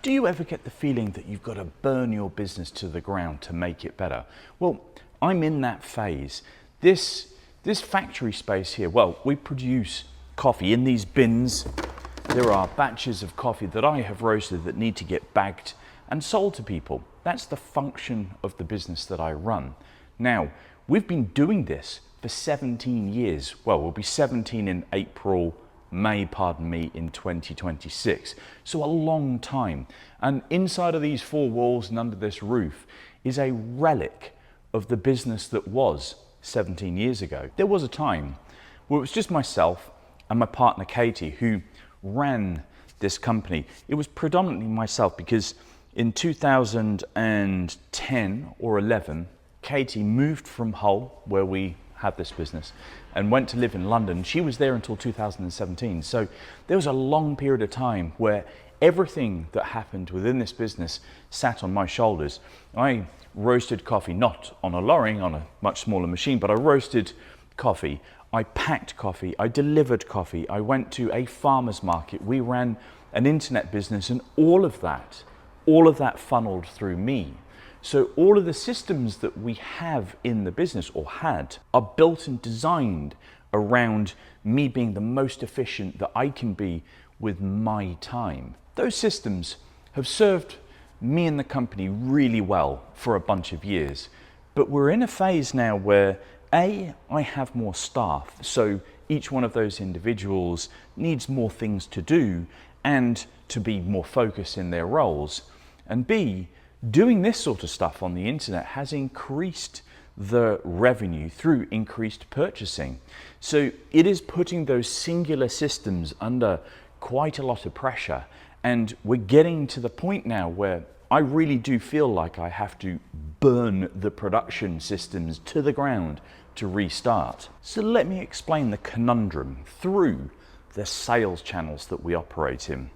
Do you ever get the feeling that you've got to burn your business to the ground to make it better? Well, I'm in that phase. This factory space here, well, we produce coffee in these bins. There are batches of coffee that I have roasted that need to get bagged and sold to people. That's the function of the business that I run. Now, we've been doing this for 17 years. Well, we'll be 17 in May, pardon me, in 2026. So a long time. And inside of these four walls and under this roof is a relic of the business that was 17 years ago. There was a time where it was just myself and my partner Katie who ran this company. It was predominantly myself because in 2010 or 11, Katie moved from Hull, where we have this business, and went to live in London. She was there until 2017. So there was a long period of time where everything that happened within this business sat on my shoulders. I roasted coffee, not on a lorry, on a much smaller machine, but I roasted coffee. I packed coffee, I delivered coffee, I went to a farmer's market, we ran an internet business, and all of that funneled through me. So all of the systems that we have in the business, or had, are built and designed around me being the most efficient that I can be with my time. Those systems have served me and the company really well for a bunch of years. But we're in a phase now where I have more staff, so each one of those individuals needs more things to do and to be more focused in their roles. And B, doing this sort of stuff on the internet has increased the revenue through increased purchasing. So it is putting those singular systems under quite a lot of pressure. And we're getting to the point now where I really do feel like I have to burn the production systems to the ground to restart. So let me explain the conundrum through the sales channels that we operate in.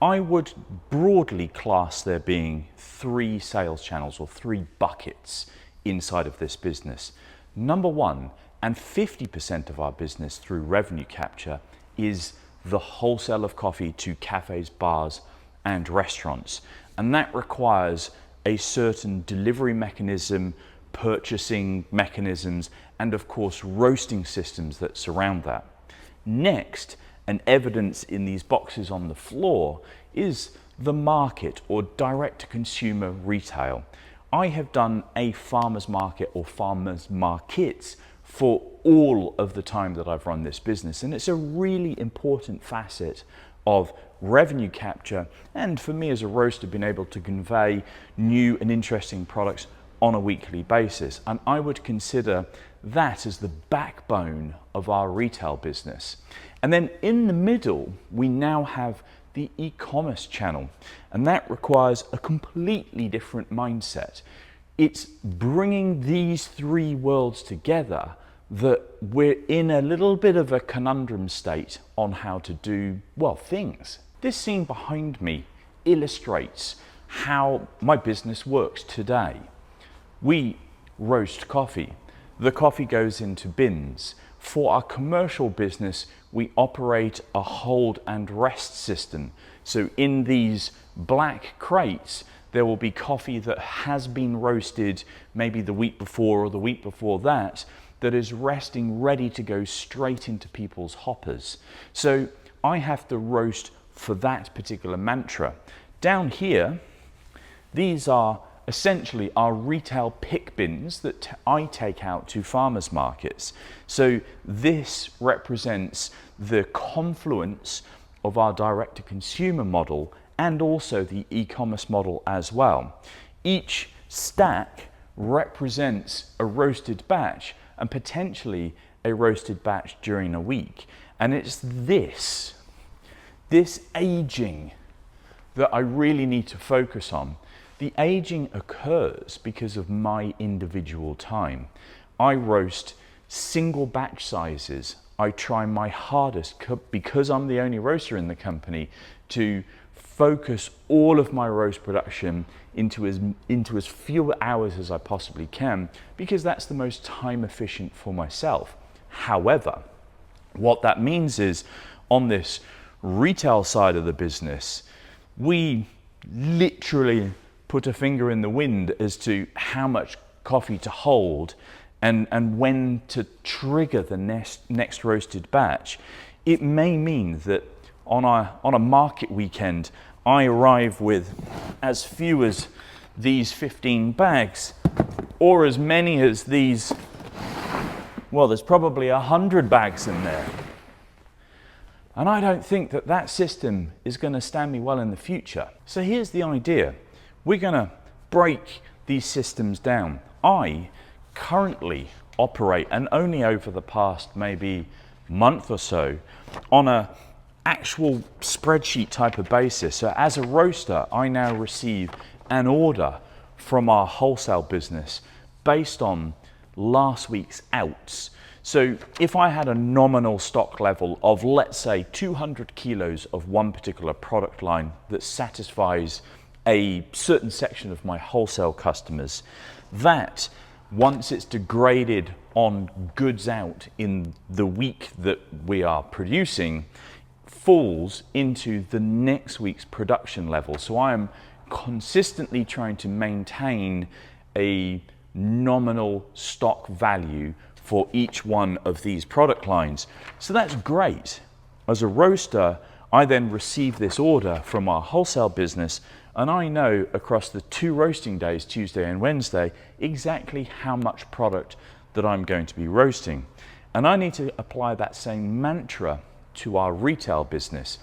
I would broadly class there being three sales channels or three buckets inside of this business. Number one, and 50% of our business through revenue capture, is the wholesale of coffee to cafes, bars, and restaurants. And that requires a certain delivery mechanism, purchasing mechanisms, and of course, roasting systems that surround that. Next, and evidence in these boxes on the floor, is the market or direct to consumer retail. I have done a farmer's market or farmer's markets for all of the time that I've run this business, and it's a really important facet of revenue capture, and for me as a roaster, being able to convey new and interesting products on a weekly basis. And I would consider that as the backbone of our retail business. And then in the middle, we now have the e-commerce channel, and that requires a completely different mindset. It's bringing these three worlds together that we're in a little bit of a conundrum state on how to do, well, things. This scene behind me illustrates how my business works today. We roast coffee. The coffee goes into bins. For our commercial business, we operate a hold and rest system. So in these black crates, there will be coffee that has been roasted maybe the week before or the week before that is resting ready to go straight into people's hoppers. So I have to roast for that particular mantra. Down here, these are essentially our retail pick bins that I take out to farmers markets. So this represents the confluence of our direct to consumer model and also the e-commerce model as well. Each stack represents a roasted batch and potentially a roasted batch during a week. And it's this aging that I really need to focus on. The aging occurs because of my individual time. I roast single batch sizes. I try my hardest, because I'm the only roaster in the company, to focus all of my roast production into as few hours as I possibly can, because that's the most time efficient for myself. However, what that means is on this retail side of the business, we literally put a finger in the wind as to how much coffee to hold and when to trigger the next roasted batch, it may mean that on a market weekend, I arrive with as few as these 15 bags, or as many as these, well, there's probably 100 bags in there. And I don't think that that system is going to stand me well in the future. So here's the idea. We're going to break these systems down. I currently operate, and only over the past maybe month or so, on a actual spreadsheet type of basis. So as a roaster, I now receive an order from our wholesale business based on last week's outs. So if I had a nominal stock level of, let's say, 200 kilos of one particular product line that satisfies a certain section of my wholesale customers, that once it's degraded on goods out in the week that we are producing, falls into the next week's production level. So I am consistently trying to maintain a nominal stock value for each one of these product lines. So that's great. As a roaster, I then receive this order from our wholesale business, and I know across the 2 roasting days, Tuesday and Wednesday, exactly how much product that I'm going to be roasting. And I need to apply that same mantra to our retail business.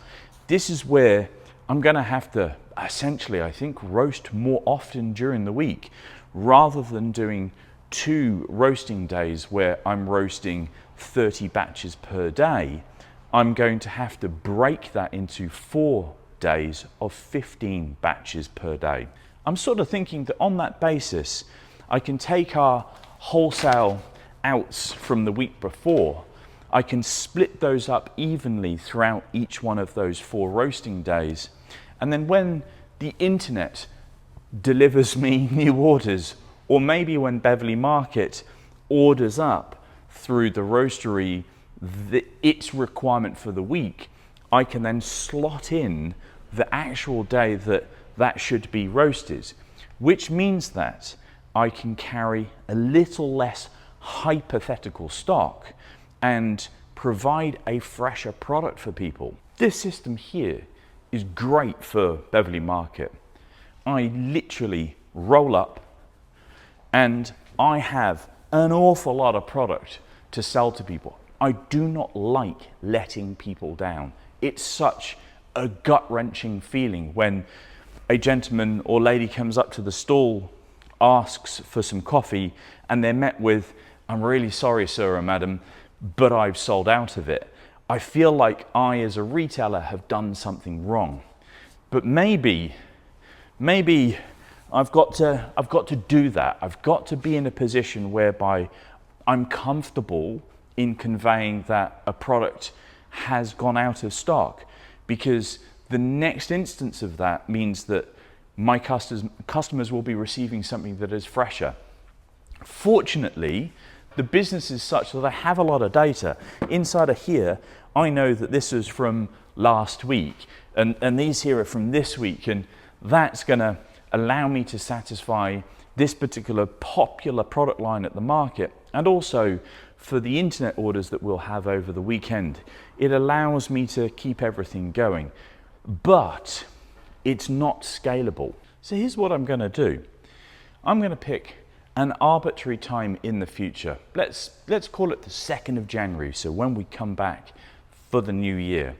This is where I'm going to have to essentially, I think, roast more often during the week, rather than doing 2 roasting days where I'm roasting 30 batches per day. I'm going to have to break that into 4 days of 15 batches per day. I'm sort of thinking that on that basis, I can take our wholesale outs from the week before, I can split those up evenly throughout each one of those 4 roasting days. And then when the internet delivers me new orders, or maybe when Beverley Market orders up through the roastery its requirement for the week, I can then slot in the actual day that that should be roasted, which means that I can carry a little less hypothetical stock and provide a fresher product for people. This system here is great for Beverley Market. I literally roll up and I have an awful lot of product to sell to people. I do not like letting people down. It's such a gut-wrenching feeling when a gentleman or lady comes up to the stall, asks for some coffee, and they're met with, "I'm really sorry, sir or madam, but I've sold out of it." I feel like I, as a retailer, have done something wrong. But maybe I've got to do that. I've got to be in a position whereby I'm comfortable in conveying that a product has gone out of stock, because the next instance of that means that my customers will be receiving something that is fresher. Fortunately, the business is such that I have a lot of data. Inside of here, I know that this is from last week, and these here are from this week, and that's going to allow me to satisfy this particular popular product line at the market, and also for the internet orders that we'll have over the weekend. It allows me to keep everything going, but it's not scalable. So here's what I'm going to do. I'm going to pick an arbitrary time in the future. Let's call it the 2nd of January, so when we come back for the new year.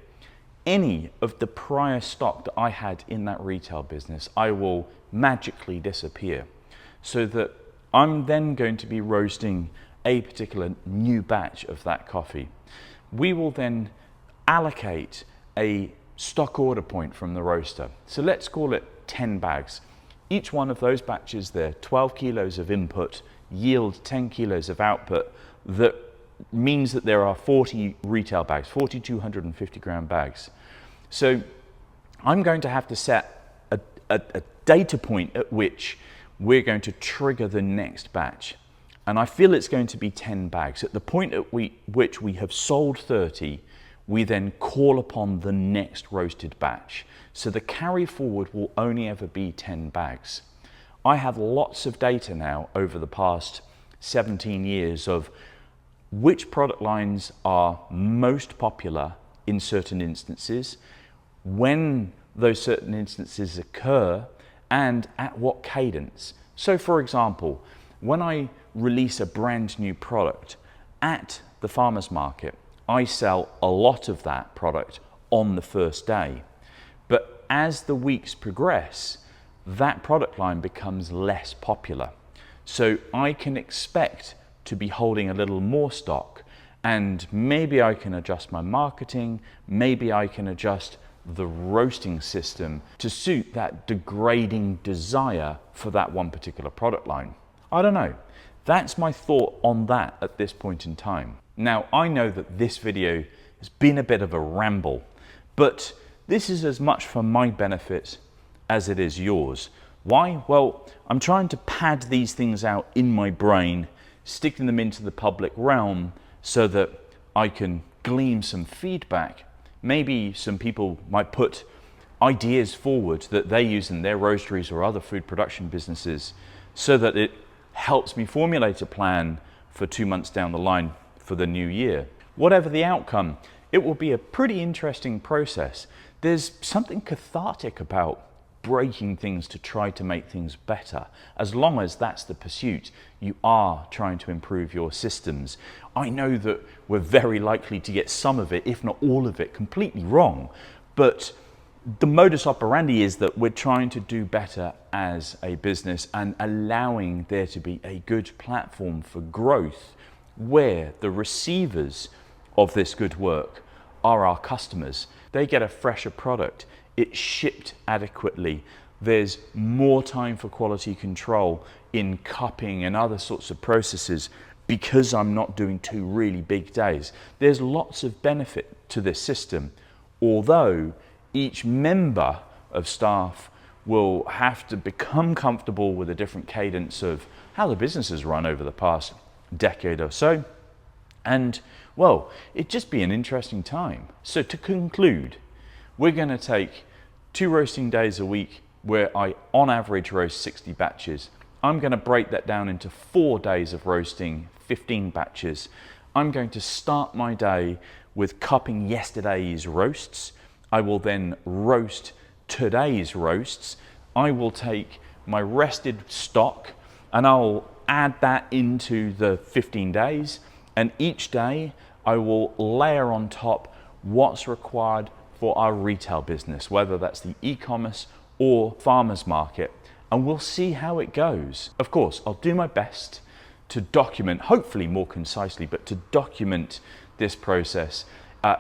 Any of the prior stock that I had in that retail business, I will magically disappear, so that I'm then going to be roasting a particular new batch of that coffee. We will then allocate a stock order point from the roaster. So let's call it 10 bags. Each one of those batches there, 12 kilos of input, yield 10 kilos of output. That means that there are 40 retail bags, 4,250 gram bags. So I'm going to have to set a data point at which we're going to trigger the next batch. And I feel it's going to be 10 bags. At the point at which we have sold 30, we then call upon the next roasted batch. So the carry forward will only ever be 10 bags. I have lots of data now over the past 17 years of which product lines are most popular in certain instances, when those certain instances occur, and at what cadence. So for example, when I release a brand new product at the farmer's market, I sell a lot of that product on the first day. But as the weeks progress, that product line becomes less popular. So I can expect to be holding a little more stock, and maybe I can adjust my marketing, maybe I can adjust the roasting system to suit that degrading desire for that one particular product line. I don't know. That's my thought on that at this point in time. Now, I know that this video has been a bit of a ramble, but this is as much for my benefit as it is yours. Why? Well, I'm trying to pad these things out in my brain, sticking them into the public realm so that I can glean some feedback. Maybe some people might put ideas forward that they use in their roasteries or other food production businesses so that it helps me formulate a plan for 2 months down the line for the new year. Whatever the outcome, it will be a pretty interesting process. There's something cathartic about breaking things to try to make things better. As long as that's the pursuit, you are trying to improve your systems. I know that we're very likely to get some of it, if not all of it, completely wrong, but the modus operandi is that we're trying to do better as a business and allowing there to be a good platform for growth where the receivers of this good work are our customers. They get a fresher product, it's shipped adequately, there's more time for quality control in cupping and other sorts of processes because I'm not doing 2 really big days. There's lots of benefit to this system, although each member of staff will have to become comfortable with a different cadence of how the business has run over the past decade or so. And well, it'd just be an interesting time. So to conclude, we're going to take 2 roasting days a week where I on average roast 60 batches. I'm going to break that down into 4 days of roasting 15 batches. I'm going to start my day with cupping yesterday's roasts. I will then roast today's roasts. I will take my rested stock and I'll add that into the 15 days. And each day I will layer on top what's required for our retail business, whether that's the e-commerce or farmers market, and we'll see how it goes. Of course, I'll do my best to document, hopefully more concisely, but to document this process.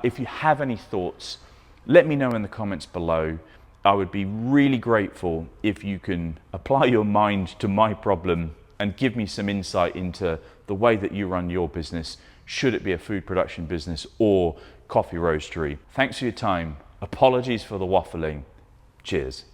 If you have any thoughts, let me know in the comments below. I would be really grateful if you can apply your mind to my problem and give me some insight into the way that you run your business, should it be a food production business or coffee roastery. Thanks for your time. Apologies for the waffling. Cheers.